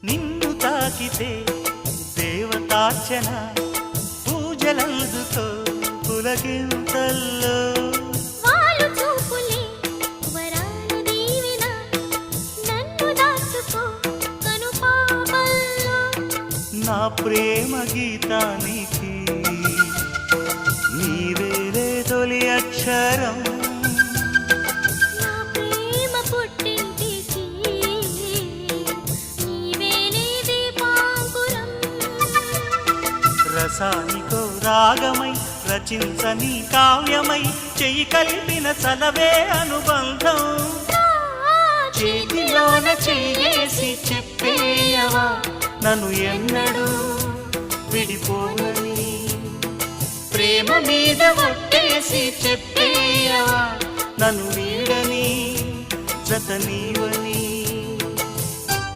నిన్ను తాకితే దేవతార్చన పూజలందుకో పులకింతల్లో వాళ్ళు చూపులే వరాలు దీవెన నన్ను దాచుకో కనుపాపల్లో నా ప్రేమ గీతానికి నీవేలే తొలి అక్షరం నా ప్రేమ పుట్టింటికి నీవేలే దీపాంకురం రసానికో రాగమై రచించని కావ్యమై చెయ్యి కలిపిన చలవే అనుబంధం చేతిలోన చెయ్యేసి చెప్పేయవా నన్ను ఎన్నడూ విడిపోనని ప్రేమ మీద ఒట్టేసి చెప్పేయవా నన్ను వీడని జత నీవని